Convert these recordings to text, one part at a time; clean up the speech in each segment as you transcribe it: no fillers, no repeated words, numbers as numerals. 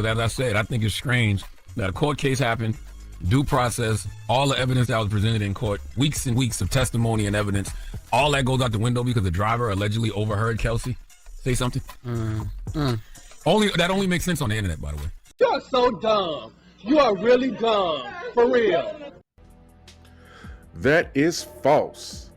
because as I said, I think it's strange that a court case happened, due process, all the evidence that was presented in court, weeks and weeks of testimony and evidence, all that goes out the window because the driver allegedly overheard Kelsey say something. That only makes sense on the internet, by the way. You're so dumb. You are really dumb. For real. That is false.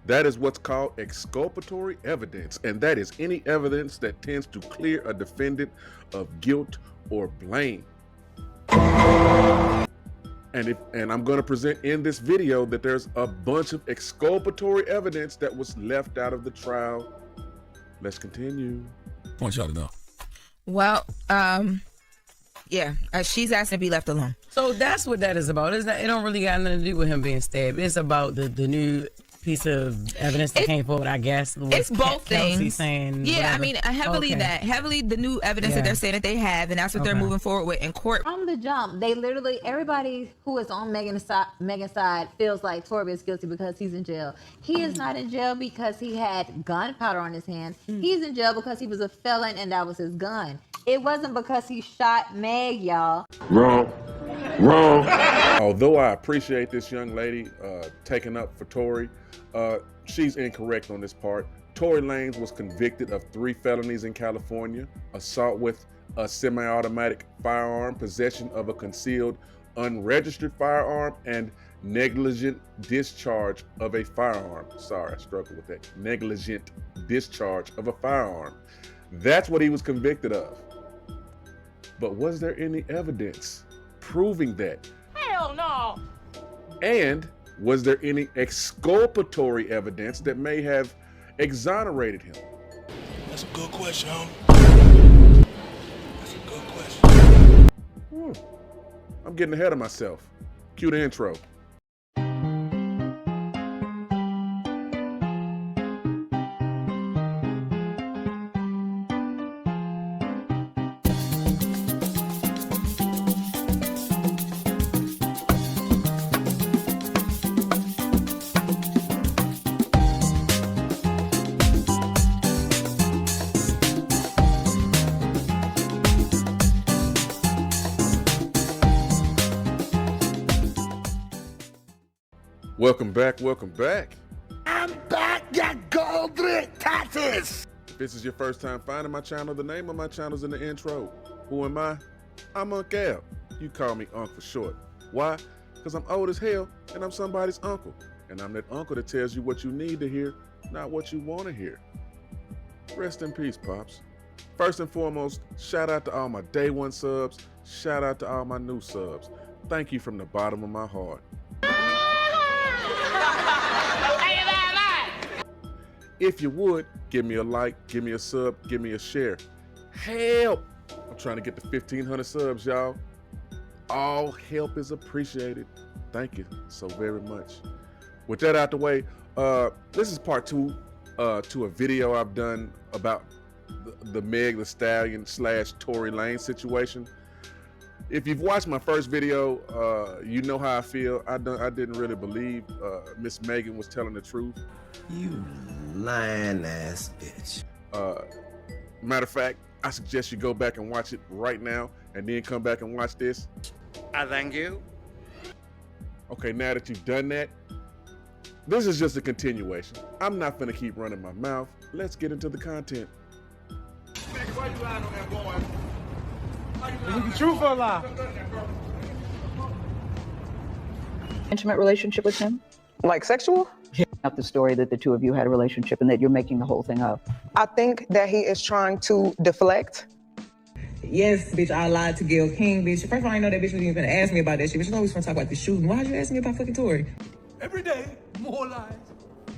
That is what's called exculpatory evidence, and that is any evidence that tends to clear a defendant of guilt or blame. And I'm going to present in this video that there's a bunch of exculpatory evidence that was left out of the trial. Let's continue. I want y'all to know. Well, yeah, she's asking to be left alone. So that's what that is about. It don't really got nothing to do with him being stabbed. It's about the new piece of evidence that came forward, I guess. It's both Kelsey things. Saying yeah, whatever. I mean, heavily the new evidence that they're saying that they have, and that's what they're moving forward with in court. From the jump, they literally, everybody who is on Megan's side feels like Tory is guilty because he's in jail. He is not in jail because he had gunpowder on his hands. He's in jail because he was a felon and that was his gun. It wasn't because he shot Meg, y'all. Wrong. Although I appreciate this young lady taking up for Tory, she's incorrect on this part. Tory Lanez was convicted of 3 felonies in California: assault with a semi-automatic firearm, possession of a concealed unregistered firearm, and negligent discharge of a firearm. Sorry, I struggled with that. Negligent discharge of a firearm. That's what he was convicted of. But was there any evidence proving that? Hell no! And was there any exculpatory evidence that may have exonerated him? That's a good question, homie. That's a good question. I'm getting ahead of myself. Cue the intro. Welcome back. I'm back, you gold taxes! If this is your first time finding my channel, the name of my channel is in the intro. Who am I? I'm Uncle Al. You call me Unc for short. Why? Because I'm old as hell and I'm somebody's uncle. And I'm that uncle that tells you what you need to hear, not what you want to hear. Rest in peace, Pops. First and foremost, shout out to all my day one subs. Shout out to all my new subs. Thank you from the bottom of my heart. If you would, give me a like, give me a sub, give me a share. Help! I'm trying to get to 1,500 subs, y'all. All help is appreciated. Thank you so very much. With that out the way, this is part 2 to a video I've done about the Meg Thee Stallion / Tory Lanez situation. If you've watched my first video, you know how I feel. I didn't really believe Miss Megan was telling the truth. You lying ass bitch. Matter of fact, I suggest you go back and watch it right now and then come back and watch this. I thank you. Okay, now that you've done that, this is just a continuation. I'm not gonna keep running my mouth. Let's get into the content. Why you lying on that boy? Is it the truth or a lie? Intimate relationship with him? Like sexual? Not the story that the two of you had a relationship and that you're making the whole thing up. I think that he is trying to deflect. Yes, bitch, I lied to Gail King, bitch. First of all, I didn't know that bitch was even gonna ask me about that shit. Bitch, you always want to talk about the shooting. Why'd you ask me about fucking Tory? Every day, more lies.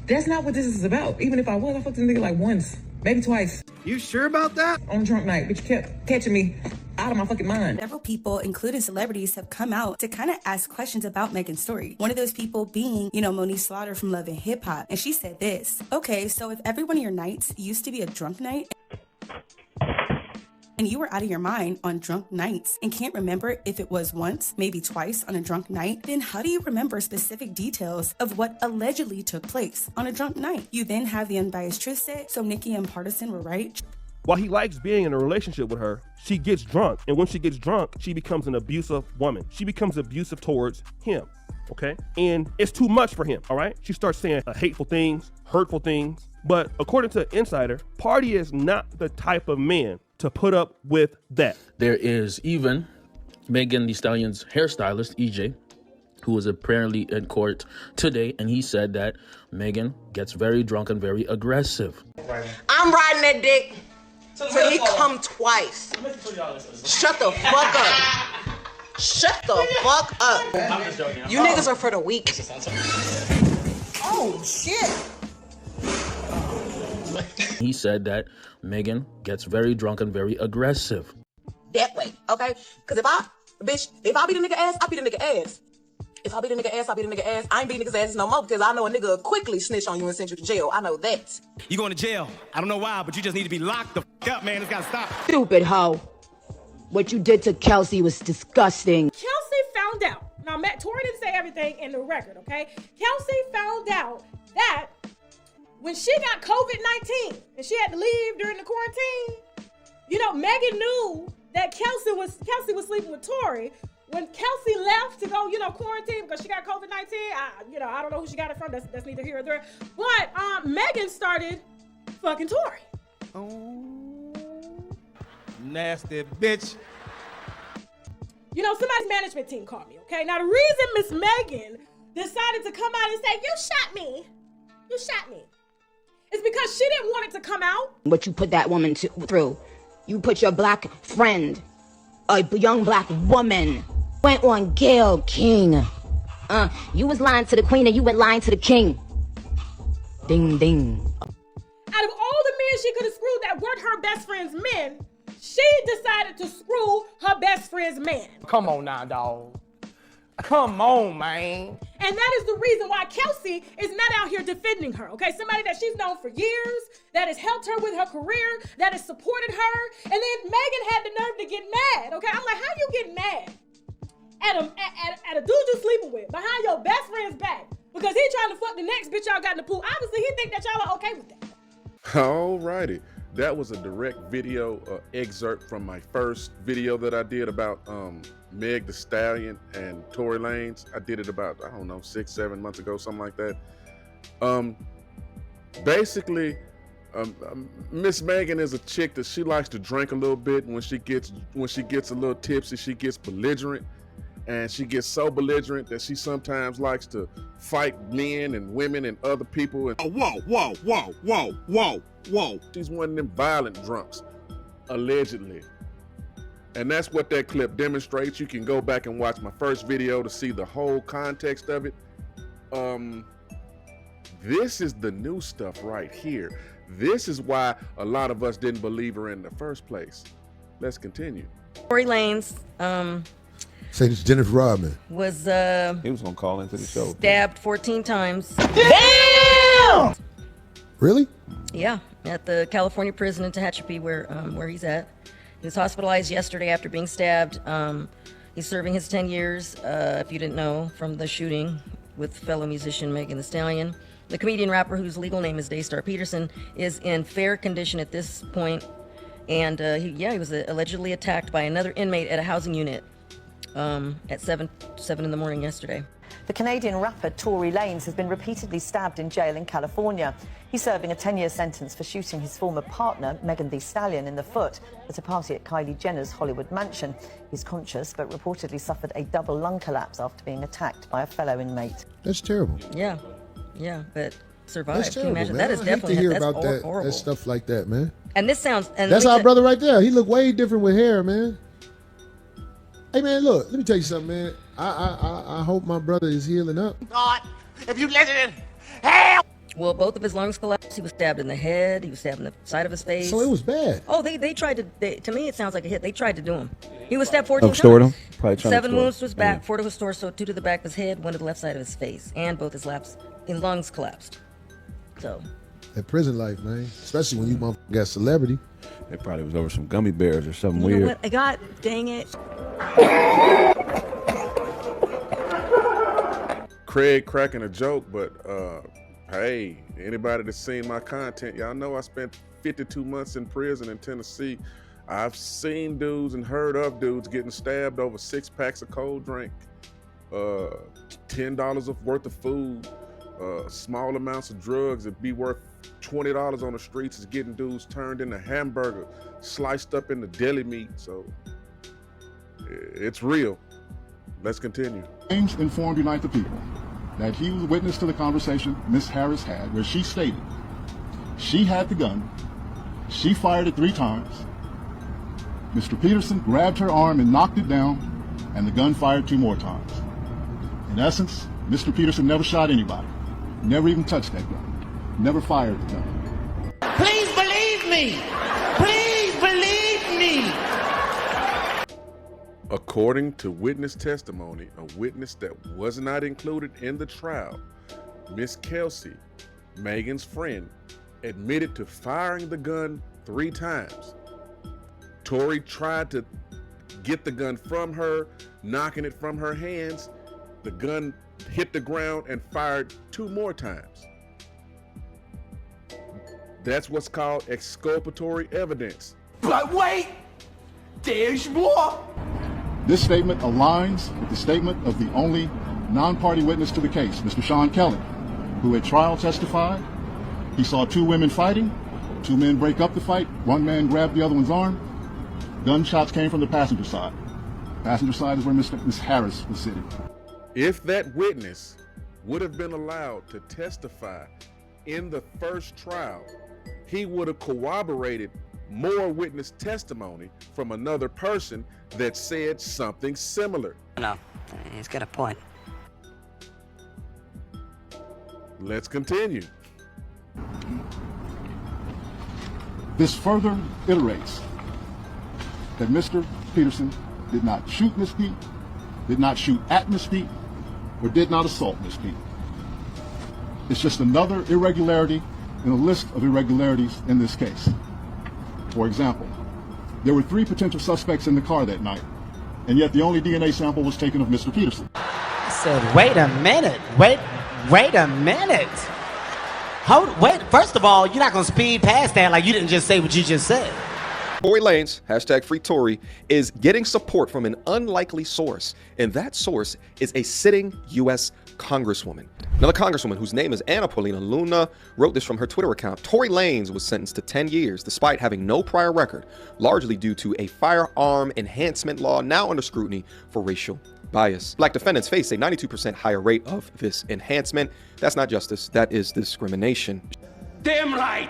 That's not what this is about. Even if I was, I fucked this nigga like once, maybe twice. You sure about that? On a drunk night, bitch, kept catching me out of my fucking mind. Several people, including celebrities, have come out to kind of ask questions about Megan's story. One of those people being, Monique Slaughter from Love and Hip Hop. And she said this: okay, so if every one of your nights used to be a drunk night, and you were out of your mind on drunk nights and can't remember if it was once, maybe twice on a drunk night, then how do you remember specific details of what allegedly took place on a drunk night? You then have the unbiased truth set, so Nicki and Partisan were right. While he likes being in a relationship with her, she gets drunk. And when she gets drunk, she becomes an abusive woman. She becomes abusive towards him, okay? And it's too much for him, all right? She starts saying hateful things, hurtful things. But according to Insider, Party is not the type of man to put up with that. There is even Megan Thee Stallion's hairstylist, EJ, who was apparently in court today, and he said that Megan gets very drunk and very aggressive. I'm riding that dick till he come twice. Shut the fuck up. Shut the fuck up. You niggas are for the weak. Oh, shit. He said that Megan gets very drunk and very aggressive. That way, okay? Because if I beat a nigga ass, I beat a nigga ass. If I beat a nigga ass, I beat a nigga ass. I ain't beat niggas ass no more because I know a nigga will quickly snitch on you and send you to jail. I know that. You going to jail. I don't know why, but you just need to be locked the up, man. It's got to stop. Stupid hoe. What you did to Kelsey was disgusting. Kelsey found out. Now, Tory didn't say everything in the record, okay? Kelsey found out that when she got COVID-19 and she had to leave during the quarantine, you know, Megan knew that Kelsey was sleeping with Tory. When Kelsey left to go, quarantine because she got COVID-19, I don't know who she got it from. That's neither here nor there. But Megan started fucking Tory. Oh, nasty bitch. Somebody's management team called me, okay? Now, the reason Miss Megan decided to come out and say, you shot me, is because she didn't want it to come out. What you put that woman through. You put your black friend, a young black woman, went on Gayle King. You was lying to the queen and you went lying to the king. Ding, ding. Out of all the men she could have screwed that weren't her best friend's men, she decided to screw her best friend's man. Come on now, dog. Come on, man. And that is the reason why Kelsey is not out here defending her, okay? Somebody that she's known for years, that has helped her with her career, that has supported her. And then Megan had the nerve to get mad, okay? I'm like, how you get mad at a dude you sleeping with behind your best friend's back? Because he trying to fuck the next bitch y'all got in the pool. Obviously, he think that y'all are okay with that. Alrighty. That was a direct video excerpt from my first video that I did about Meg Thee Stallion and Tory Lanez. I did it about, 6-7 months ago, something like that. Basically, Miss Megan is a chick that she likes to drink a little bit. When she gets a little tipsy, she gets belligerent. And she gets so belligerent that she sometimes likes to fight men and women and other people. And whoa. She's one of them violent drunks, allegedly. And that's what that clip demonstrates. You can go back and watch my first video to see the whole context of it. This is the new stuff right here. This is why a lot of us didn't believe her in the first place. Let's continue. Tory Lanez, say this Jennifer Rodman was he was gonna call into the show. Stabbed 14 times. Damn! Really? Yeah, at the California prison in Tehachapi where he's at. He was hospitalized yesterday after being stabbed. He's serving his 10 years, if you didn't know, from the shooting with fellow musician Megan Thee Stallion. The comedian rapper, whose legal name is Daystar Peterson, is in fair condition at this point. And he was allegedly attacked by another inmate at a housing unit at 7 in the morning yesterday. The Canadian rapper Tory Lanez has been repeatedly stabbed in jail in California. He's serving a 10-year sentence for shooting his former partner, Megan Thee Stallion, in the foot at a party at Kylie Jenner's Hollywood mansion. He's conscious, but reportedly suffered a double lung collapse after being attacked by a fellow inmate. That's terrible. Yeah, but survived. That's terrible, Can you imagine? man. That is I hate definitely to hear that's about that, horrible. that stuff like that, man. And this sounds... And that's our brother right there. He look way different with hair, man. Hey, man, look, let me tell you something, man. I hope my brother is healing up. God, if you let it in, hell! Well, both of his lungs collapsed. He was stabbed in the head. He was stabbed in the side of his face. So it was bad. Oh, they tried to... to me, it sounds like a hit. They tried to do him. He was stabbed 14 times. Extorted him? Probably trying to 7 wounds to his back, Yeah. 4 to his torso, 2 to the back of his head, 1 to the left side of his face, and both his lungs collapsed. So... That prison life, man. Especially when you motherfucker got celebrity. It probably was over some gummy bears or something You know weird. what? God dang it. Craig cracking a joke, but hey, anybody that's seen my content, y'all know I spent 52 months in prison in Tennessee. I've seen dudes and heard of dudes getting stabbed over 6 packs of cold drink, $10 of worth of food, small amounts of drugs that be worth $20 on the streets is getting dudes turned into hamburger, sliced up into deli meat. So it's real. Let's continue. James informed Unite the People that he was a witness to the conversation Ms. Harris had, where she stated she had the gun, she fired it 3 times, Mr. Peterson grabbed her arm and knocked it down, and the gun fired 2 more times. In essence, Mr. Peterson never shot anybody, never even touched that gun, never fired the gun. Please believe me! Please believe me! According to witness testimony, a witness that was not included in the trial, Miss Kelsey, Megan's friend, admitted to firing the gun 3 times. Tory tried to get the gun from her, knocking it from her hands. The gun hit the ground and fired 2 more times. That's what's called exculpatory evidence. But wait, there's more. This statement aligns with the statement of the only non-party witness to the case, Mr. Sean Kelly, who at trial testified he saw 2 women fighting, 2 men break up the fight, 1 man grabbed the other one's arm. Gunshots came from the passenger side. Passenger side is where Miss Harris was sitting. If that witness would have been allowed to testify in the first trial, he would have corroborated more witness testimony from another person that said something similar. No, he's got a point. Let's continue. This further iterates that Mr. Peterson did not shoot Miss Pete, did not shoot at Miss Pete, or did not assault Miss Pete. It's just another irregularity in a list of irregularities in this case. For example, there were 3 potential suspects in the car that night, and yet the only DNA sample was taken of Mr. Peterson. I said, wait a minute, wait a minute. Wait, first of all, you're not gonna speed past that like you didn't just say what you just said. Tory Lanez, #FreeTory, is getting support from an unlikely source, and that source is a sitting U.S. Congresswoman. Now, the Congresswoman, whose name is Anna Paulina Luna, wrote this from her Twitter account. Tory Lanez was sentenced to 10 years despite having no prior record, largely due to a firearm enhancement law now under scrutiny for racial bias. Black defendants face a 92% higher rate of this enhancement. That's not justice, that is discrimination. Damn right!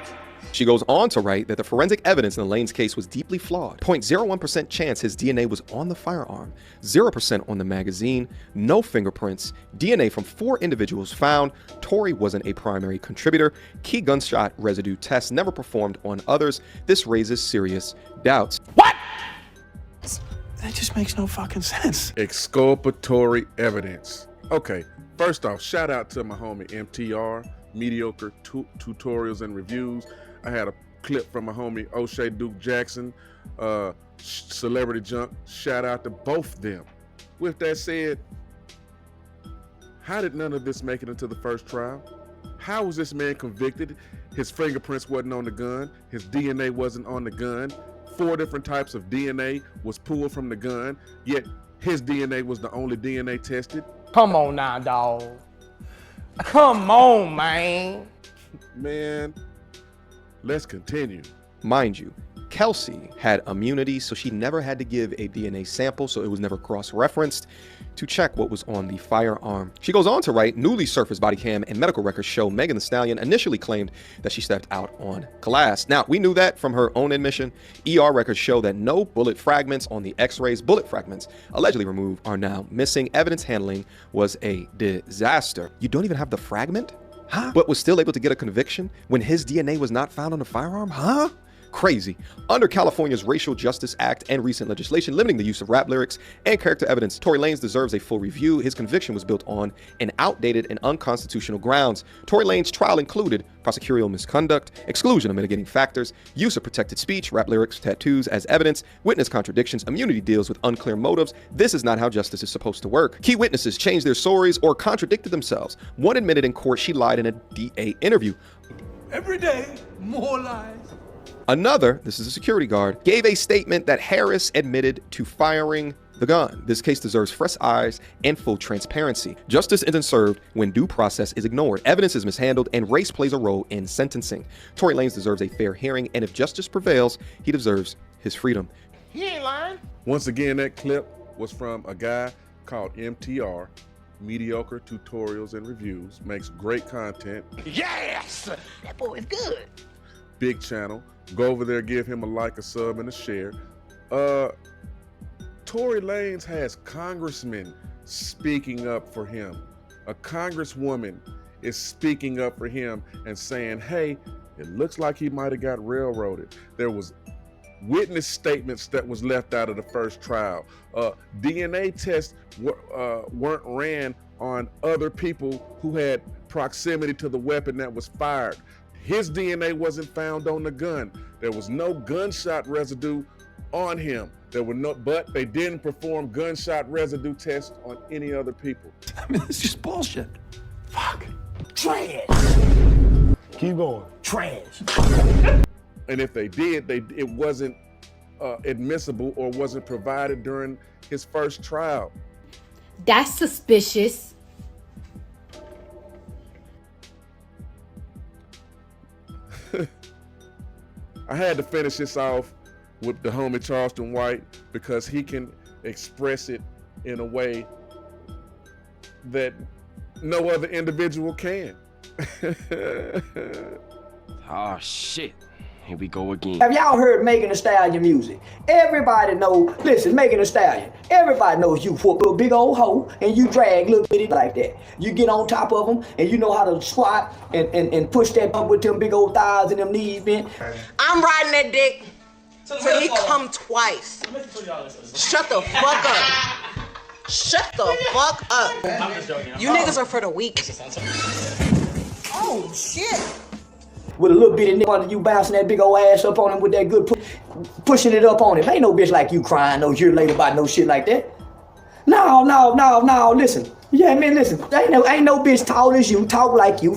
She goes on to write that the forensic evidence in the Lanez case was deeply flawed. 0.01% chance his DNA was on the firearm, 0% on the magazine, no fingerprints, DNA from 4 individuals found. Tory wasn't a primary contributor. Key gunshot residue tests never performed on others. This raises serious doubts. What? That just makes no fucking sense. Exculpatory evidence. Okay, first off, shout out to my homie MTR, Mediocre Tutorials and Reviews. I had a clip from my homie O'Shea Duke Jackson, Celebrity Junk. Shout out to both them. With that said, how did none of this make it into the first trial? How was this man convicted? His fingerprints wasn't on the gun. His DNA wasn't on the gun. 4 different types of DNA was pulled from the gun, yet his DNA was the only DNA tested. Come on now, dawg. Come on, man. Man, let's continue. Mind you, Kelsey had immunity, so she never had to give a DNA sample, so it was never cross-referenced to check what was on the firearm. She goes on to write, newly surfaced body cam and medical records show Megan Thee Stallion initially claimed that she stepped out on glass. Now, we knew that from her own admission. ER records show that no bullet fragments on the x-rays. Bullet fragments allegedly removed are now missing. Evidence handling was a disaster. You don't even have the fragment? Huh? But was still able to get a conviction when his DNA was not found on the firearm? Huh? Crazy. Under California's Racial Justice Act and recent legislation limiting the use of rap lyrics and character evidence, Tory Lanez deserves a full review. His conviction was built on an outdated and unconstitutional grounds. Tory Lanez's trial included prosecutorial misconduct, exclusion of mitigating factors, use of protected speech, rap lyrics, tattoos as evidence, witness contradictions, immunity deals with unclear motives. This is not how justice is supposed to work. Key witnesses changed their stories or contradicted themselves. One admitted in court she lied in a DA interview. Every day, more lies. Another, this is a security guard, gave a statement that Harris admitted to firing the gun. This case deserves fresh eyes and full transparency. Justice isn't served when due process is ignored, evidence is mishandled, and race plays a role in sentencing. Tory Lanez deserves a fair hearing, and if justice prevails, he deserves his freedom. He ain't lying. Once again, that clip was from a guy called MTR, Mediocre Tutorials and Reviews, makes great content. Yes! That boy is good. Big channel. Go over there, give him a like, a sub, and a share. Tory Lanez has congressmen speaking up for him. A congresswoman is speaking up for him and saying, hey, it looks like he might have got railroaded. There was witness statements that was left out of the first trial. DNA tests weren't ran on other people who had proximity to the weapon that was fired. His DNA wasn't found on the gun. There was no gunshot residue on him. But they didn't perform gunshot residue tests on any other people. I mean, it's just bullshit. Fuck. Trash. Keep going. Trash. And if they did, it wasn't admissible or wasn't provided during his first trial. That's suspicious. I had to finish this off with the homie Charleston White because he can express it in a way that no other individual can. Oh shit. Here we go again. Have y'all heard Megan Thee Stallion music? Everybody know, listen, Megan Thee Stallion, everybody knows you whoop a big old hoe and you drag little bitty like that. You get on top of them and you know how to squat and push that up with them big old thighs and them knees, man. I'm riding that dick till he come twice. Shut the fuck up. Shut the fuck up. I'm just joking. You niggas are for the weak. Oh, shit. With a little bitty nigga under you bouncing that big old ass up on him with that good pushing it up on him. Ain't no bitch like you crying no year later about no shit like that. No, listen. Yeah, man, listen. Ain't no bitch tall as you, talk like you,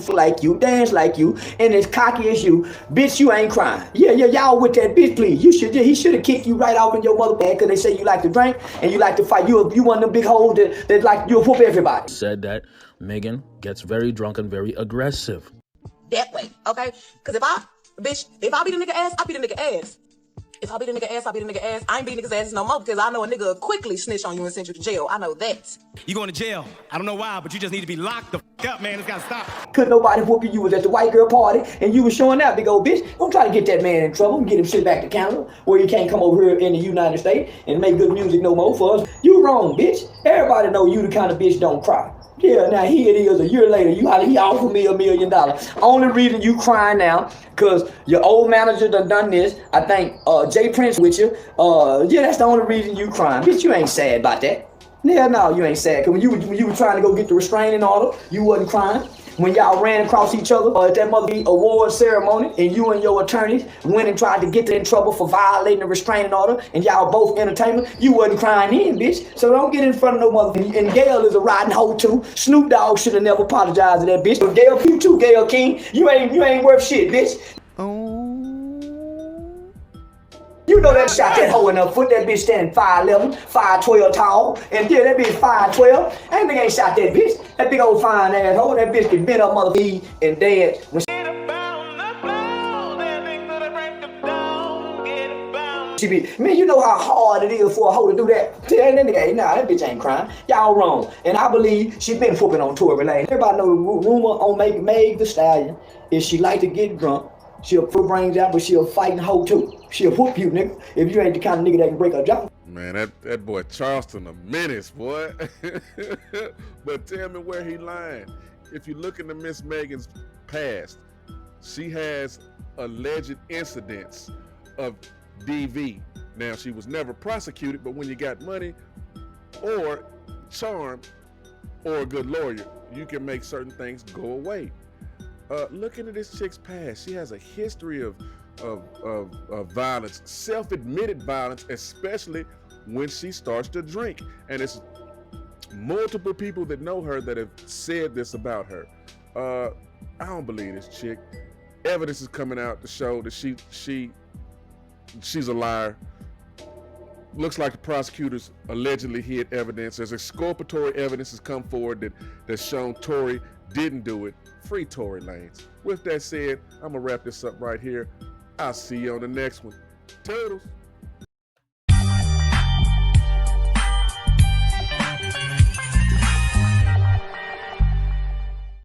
dance like you, and as cocky as you. Bitch, you ain't crying. Yeah, y'all with that bitch, please. He should have kicked you right off in your mother bag because they say you like to drink and you like to fight. You one of them big hoes that like you'll whoop everybody. Said that Megan gets very drunk and very aggressive. That way, okay? Because if I beat a nigga ass, I beat a nigga ass. If I beat a nigga ass, I beat a nigga ass. I ain't beat niggas asses no more because I know a nigga will quickly snitch on you and send you to jail. I know that. You going to jail. I don't know why, but you just need to be locked the fuck up, man. It's got to stop. Couldn't nobody whoop you. You was at the white girl party and you was showing out, big old bitch. Don't try to get that man in trouble and get him sent back to Canada where he can't come over here in the United States and make good music no more for us. You wrong, bitch. Everybody know you the kind of bitch don't cry. Yeah, now here it is a year later, he offered me $1 million. Only reason you crying now, cause your old manager done this. I think Jay Prince with you. Yeah, that's the only reason you crying. Bitch, you ain't sad about that. Yeah, no, you ain't sad. Cause when you were trying to go get the restraining order, you wasn't crying. When y'all ran across each other at that motherfucking award ceremony and you and your attorneys went and tried to get in trouble for violating the restraining order and y'all both entertainment, you wasn't crying in, bitch. So don't get in front of no motherfucker. And Gail is a riding hoe too. Snoop Dogg should have never apologized to that bitch. But Gail, you too, Gail King. You ain't worth shit, bitch. You know that shot that hoe in her foot, that bitch standing 5'11", 5'12" tall, and yeah, that bitch 5'12". That nigga ain't shot that bitch. That big old fine ass hoe, that bitch can bend her motherfucker and dead. When she be, man, you know how hard it is for a hoe to do that. Tell that nigga, nah, that bitch ain't crying. Y'all wrong. And I believe she been whooping on Tory Lanez. Everybody know the rumor on Meg Thee Stallion is she like to get drunk. She'll put brains out, but she'll fighting hoe too. She'll whoop you, nigga, if you ain't the kind of nigga that can break her jaw. Man, that boy Charleston a menace, boy. But tell me where he lying. If you look into Miss Megan's past, she has alleged incidents of DV. Now, she was never prosecuted, but when you got money or charm or a good lawyer, you can make certain things go away. Looking at this chick's past, she has a history of violence, self-admitted violence, especially when she starts to drink. And it's multiple people that know her that have said this about her. I don't believe this chick. Evidence is coming out to show that she she's a liar. Looks like the prosecutors allegedly hid evidence. As exculpatory evidence has come forward that's shown Tory didn't do it. Free Tory Lanez. With that said, I'm going to wrap this up right here. I'll see you on the next one. Toodles.